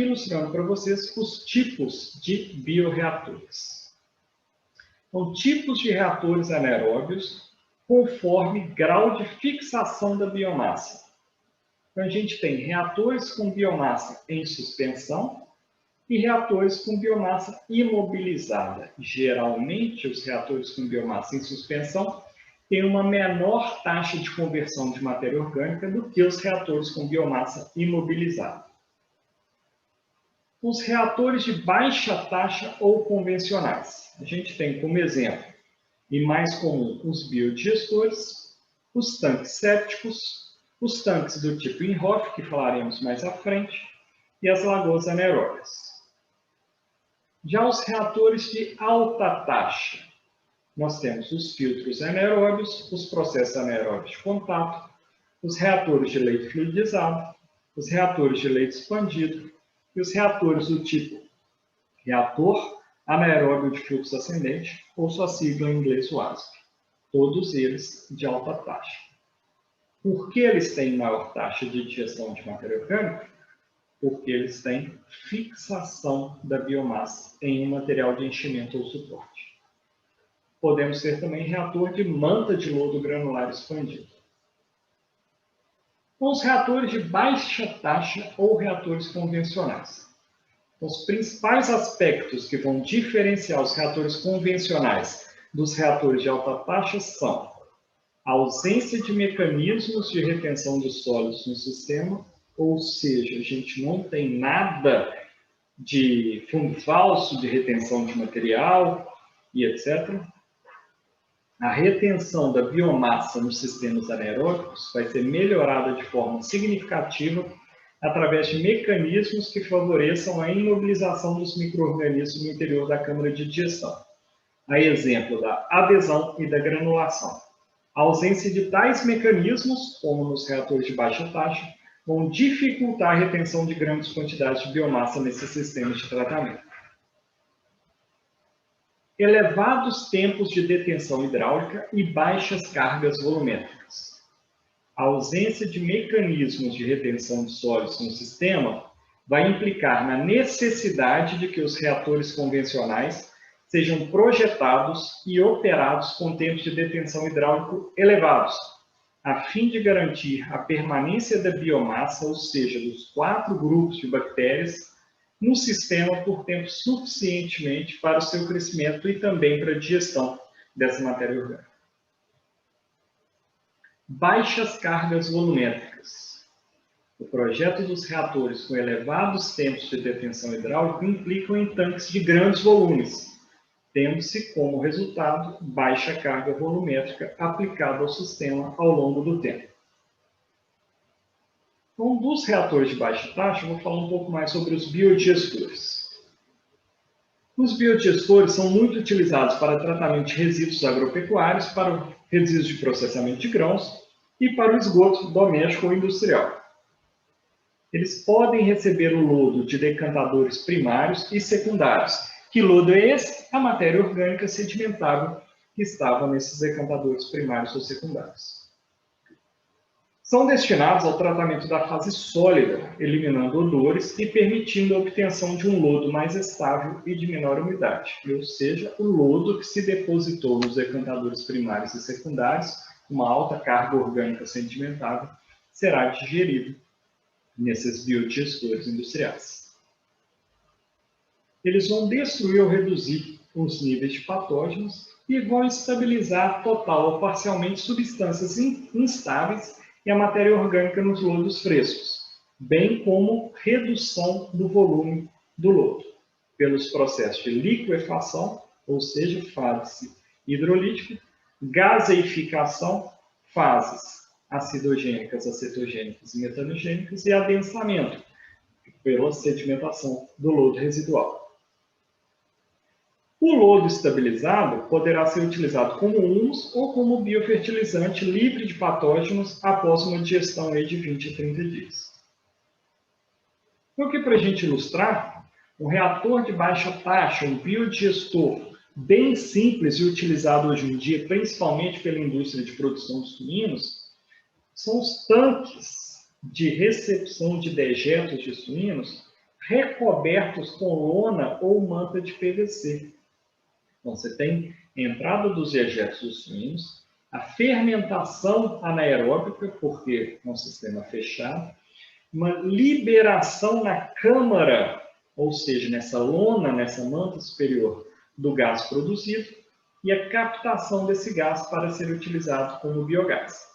ilustrando para vocês os tipos de bioreatores. Então, tipos de reatores anaeróbios conforme grau de fixação da biomassa. Então, a gente tem reatores com biomassa em suspensão e reatores com biomassa imobilizada. Geralmente, os reatores com biomassa em suspensão têm uma menor taxa de conversão de matéria orgânica do que os reatores com biomassa imobilizada. Os reatores de baixa taxa ou convencionais. A gente tem como exemplo, e mais comum, os biodigestores, os tanques sépticos, os tanques do tipo Inhofe, que falaremos mais à frente, e as lagoas anaeróbias. Já os reatores de alta taxa, nós temos os filtros anaeróbios, os processos anaeróbios de contato, os reatores de leite fluidizado, os reatores de leite expandido e os reatores do tipo reator anaeróbio de fluxo ascendente, ou sua sigla em inglês WASP. Todos eles de alta taxa. Por que eles têm maior taxa de digestão de matéria orgânica? Porque eles têm fixação da biomassa em um material de enchimento ou suporte. Podemos ter também reator de manta de lodo granular expandido. Os reatores de baixa taxa ou reatores convencionais. Os principais aspectos que vão diferenciar os reatores convencionais dos reatores de alta taxa são a ausência de mecanismos de retenção dos sólidos no sistema, ou seja, a gente não tem nada de fundo falso de retenção de material e etc. A retenção da biomassa nos sistemas anaeróbicos vai ser melhorada de forma significativa através de mecanismos que favoreçam a imobilização dos micro-organismos no interior da câmara de digestão. A exemplo da adesão e da granulação. A ausência de tais mecanismos, como nos reatores de baixa taxa, vão dificultar a retenção de grandes quantidades de biomassa nesses sistemas de tratamento. Elevados tempos de detenção hidráulica e baixas cargas volumétricas. A ausência de mecanismos de retenção de sólidos no sistema vai implicar na necessidade de que os reatores convencionais sejam projetados e operados com tempos de detenção hidráulico elevados, a fim de garantir a permanência da biomassa, ou seja, dos 4 grupos de bactérias, no sistema por tempo suficientemente para o seu crescimento e também para a digestão dessa matéria orgânica. Baixas cargas volumétricas. O projeto dos reatores com elevados tempos de detenção hidráulica implicam em tanques de grandes volumes, tendo-se como resultado baixa carga volumétrica aplicada ao sistema ao longo do tempo. Então, dos reatores de baixa taxa, eu vou falar um pouco mais sobre os biodigestores. Os biodigestores são muito utilizados para tratamento de resíduos agropecuários, para resíduos de processamento de grãos e para o esgoto doméstico ou industrial. Eles podem receber o lodo de decantadores primários e secundários. Que lodo é esse? A matéria orgânica sedimentável que estava nesses decantadores primários ou secundários. São destinados ao tratamento da fase sólida, eliminando odores e permitindo a obtenção de um lodo mais estável e de menor umidade, ou seja, o lodo que se depositou nos decantadores primários e secundários, uma alta carga orgânica sedimentável, será digerido nesses biodigestores industriais. Eles vão destruir ou reduzir os níveis de patógenos e vão estabilizar total ou parcialmente substâncias instáveis e a matéria orgânica nos lodos frescos, bem como redução do volume do lodo, pelos processos de liquefação, ou seja, fase hidrolítica, gaseificação, fases acidogênicas, acetogênicas e metanogênicas, e adensamento, pela sedimentação do lodo residual. O lodo estabilizado poderá ser utilizado como humus ou como biofertilizante livre de patógenos após uma digestão de 20 a 30 dias. Então, aqui para a gente ilustrar, um reator de baixa taxa, um biodigestor bem simples e utilizado hoje em dia, principalmente pela indústria de produção de suínos, são os tanques de recepção de dejetos de suínos recobertos com lona ou manta de PVC. Então, você tem a entrada dos dejetos dos suínos, a fermentação anaeróbica, porque é um sistema fechado, uma liberação na câmara, ou seja, nessa lona, nessa manta superior do gás produzido, e a captação desse gás para ser utilizado como biogás.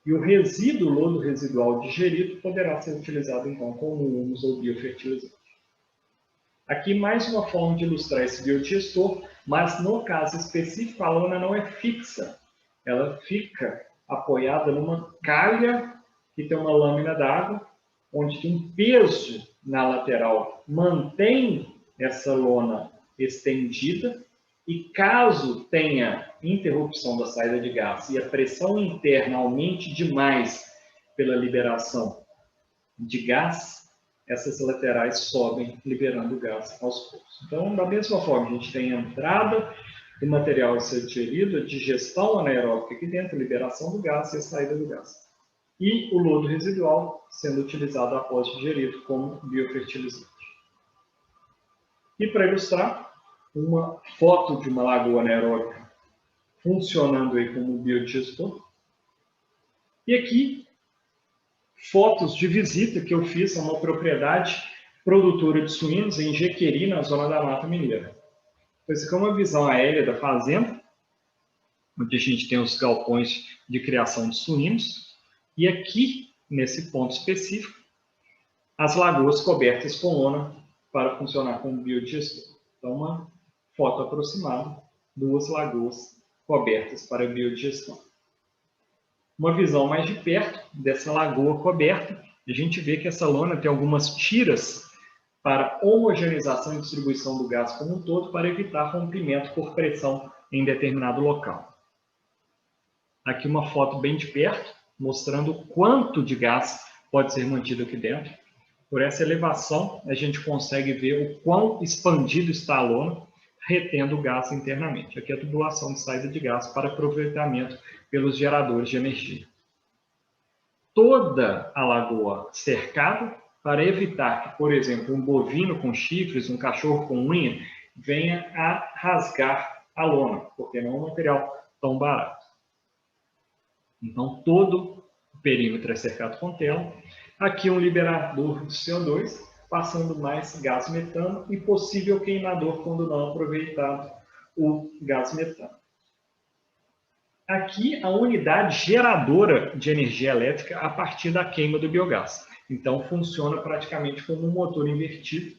E o resíduo, o lodo residual digerido, poderá ser utilizado então como humus ou biofertilizante. Aqui mais uma forma de ilustrar esse biodigestor, mas no caso específico a lona não é fixa. Ela fica apoiada numa calha que tem uma lâmina d'água, onde tem um peso na lateral, mantém essa lona estendida, e caso tenha interrupção da saída de gás e a pressão interna aumente demais pela liberação de gás, essas laterais sobem, liberando o gás aos poucos. Então, da mesma forma, a gente tem a entrada do material a ser digerido, a digestão anaeróbica aqui dentro, a liberação do gás e a saída do gás. E o lodo residual sendo utilizado após digerido como biofertilizante. E para ilustrar, uma foto de uma lagoa anaeróbica funcionando aí como biodigestor. E aqui, fotos de visita que eu fiz a uma propriedade produtora de suínos em Jequeri, na zona da Mata Mineira. Então, essa aqui é uma visão aérea da fazenda, onde a gente tem os galpões de criação de suínos. E aqui, nesse ponto específico, as lagoas cobertas com lona para funcionar como biodigestor. Então, uma foto aproximada, 2 lagoas cobertas para biodigestão. Uma visão mais de perto dessa lagoa coberta, a gente vê que essa lona tem algumas tiras para homogeneização e distribuição do gás como um todo, para evitar rompimento por pressão em determinado local. Aqui uma foto bem de perto, mostrando o quanto de gás pode ser mantido aqui dentro. Por essa elevação, a gente consegue ver o quão expandido está a lona, retendo o gás internamente. Aqui é a tubulação de saída de gás para aproveitamento pelos geradores de energia. Toda a lagoa cercada para evitar que, por exemplo, um bovino com chifres, um cachorro com unha, venha a rasgar a lona, porque não é um material tão barato. Então, todo o perímetro é cercado com tela. Aqui um liberador de CO2, passando mais gás metano e possível queimador quando não aproveitado o gás metano. Aqui a unidade geradora de energia elétrica a partir da queima do biogás. Então funciona praticamente como um motor invertido,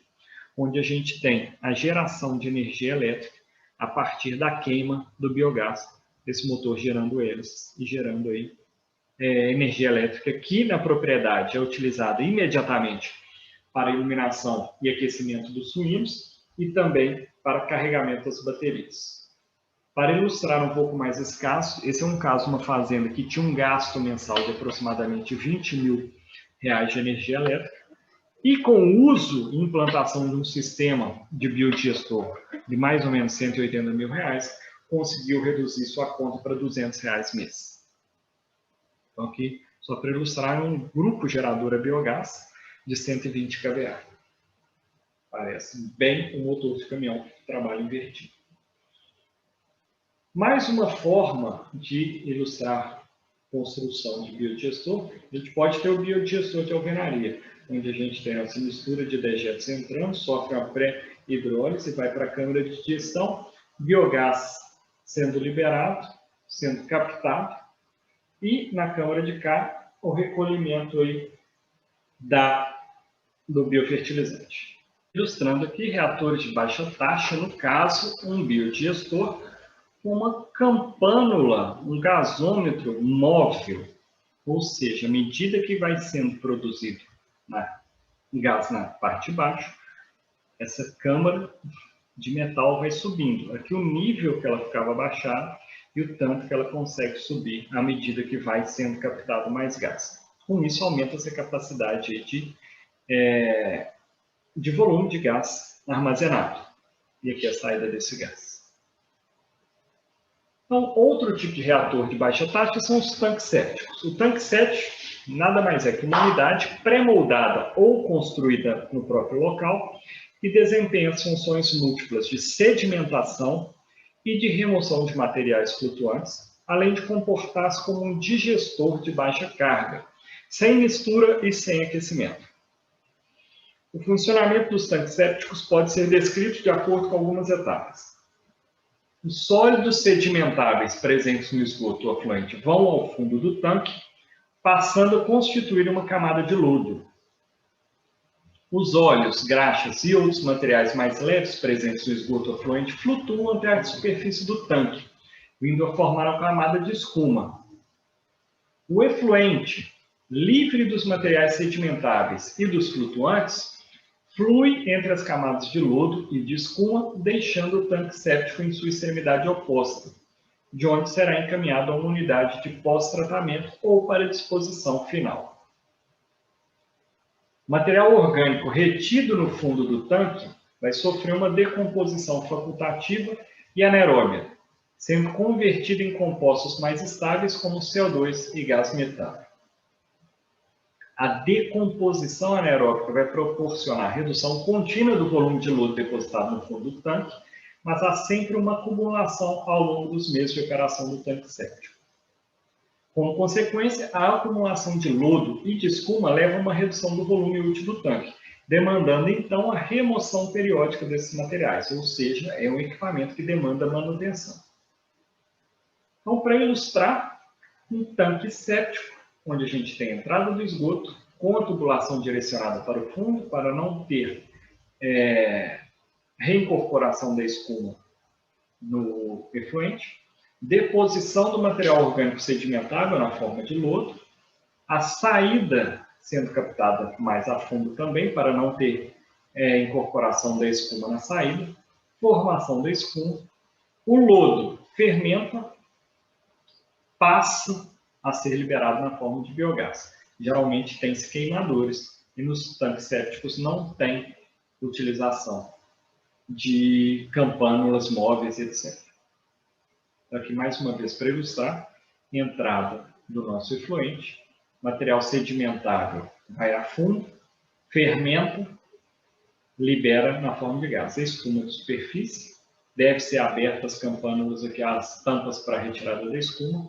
onde a gente tem a geração de energia elétrica a partir da queima do biogás, esse motor gerando hélices e gerando aí energia elétrica que na propriedade é utilizada imediatamente para iluminação e aquecimento dos suínos e também para carregamento das baterias. Para ilustrar um pouco mais esse caso, esse é um caso de uma fazenda que tinha um gasto mensal de aproximadamente R$20 mil de energia elétrica e com o uso e implantação de um sistema de biodigestor de mais ou menos R$180 mil, conseguiu reduzir sua conta para R$200 mês. Então aqui, só para ilustrar, um grupo gerador a biogás de 120 kVA. Parece bem um motor de caminhão que trabalha invertido. Mais uma forma de ilustrar construção de biodigestor, a gente pode ter o biodigestor de alvenaria, onde a gente tem essa mistura de dejetos entrando, sofre uma pré-hidrólise, vai para a câmara de digestão, biogás sendo liberado, sendo captado, e na câmara de cá, o recolhimento aí do biofertilizante. Ilustrando aqui, reatores de baixa taxa, no caso, um biodigestor com uma campânula, um gasômetro móvel, ou seja, à medida que vai sendo produzido gás na parte de baixo, essa câmara de metal vai subindo. Aqui o nível que ela ficava baixado e o tanto que ela consegue subir à medida que vai sendo captado mais gás. Com isso, aumenta essa capacidade de volume de gás armazenado. E aqui a saída desse gás. Então, outro tipo de reator de baixa taxa são os tanques sépticos. O tanque séptico nada mais é que uma unidade pré-moldada ou construída no próprio local e desempenha as funções múltiplas de sedimentação e de remoção de materiais flutuantes, além de comportar-se como um digestor de baixa carga, sem mistura e sem aquecimento. O funcionamento dos tanques sépticos pode ser descrito de acordo com algumas etapas. Os sólidos sedimentáveis presentes no esgoto afluente vão ao fundo do tanque, passando a constituir uma camada de lodo. Os óleos, graxas e outros materiais mais leves presentes no esgoto afluente flutuam até a superfície do tanque, vindo a formar uma camada de escuma. O efluente, livre dos materiais sedimentáveis e dos flutuantes, flui entre as camadas de lodo e de escuma, deixando o tanque séptico em sua extremidade oposta, de onde será encaminhado a uma unidade de pós-tratamento ou para disposição final. O material orgânico retido no fundo do tanque vai sofrer uma decomposição facultativa e anaeróbia, sendo convertido em compostos mais estáveis como CO2 e gás metano. A decomposição anaeróbica vai proporcionar redução contínua do volume de lodo depositado no fundo do tanque, mas há sempre uma acumulação ao longo dos meses de operação do tanque séptico. Como consequência, a acumulação de lodo e de escuma leva a uma redução do volume útil do tanque, demandando então a remoção periódica desses materiais, ou seja, é um equipamento que demanda manutenção. Então, para ilustrar, um tanque séptico, onde a gente tem a entrada do esgoto, com a tubulação direcionada para o fundo, para não ter reincorporação da escuma no efluente, deposição do material orgânico sedimentável na forma de lodo, a saída sendo captada mais a fundo também, para não ter incorporação da escuma na saída, formação da escuma, o lodo fermenta, passa a ser liberado na forma de biogás. Geralmente tem-se queimadores e nos tanques sépticos não tem utilização de campânulas móveis, etc. Aqui mais uma vez para ilustrar, entrada do nosso efluente, material sedimentável vai a fundo, fermenta, libera na forma de gás. A escuma de superfície, deve ser aberta as campânulas aqui, as tampas para retirada da escuma,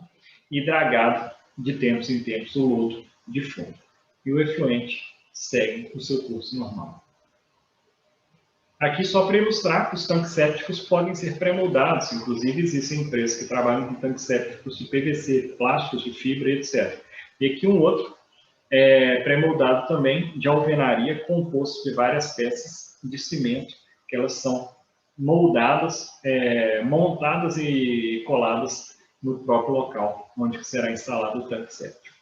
e dragado de tempos em tempos o lodo de fundo. E o efluente segue o seu curso normal. Aqui só para ilustrar que os tanques sépticos podem ser pré-moldados, inclusive existem empresas que trabalham com tanques sépticos de PVC, plásticos de fibra, etc. E aqui um outro pré-moldado também de alvenaria, composto de várias peças de cimento, que elas são moldadas, montadas e coladas no próprio local onde será instalado o tanque séptico.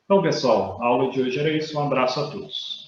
Então, pessoal, a aula de hoje era isso. Um abraço a todos.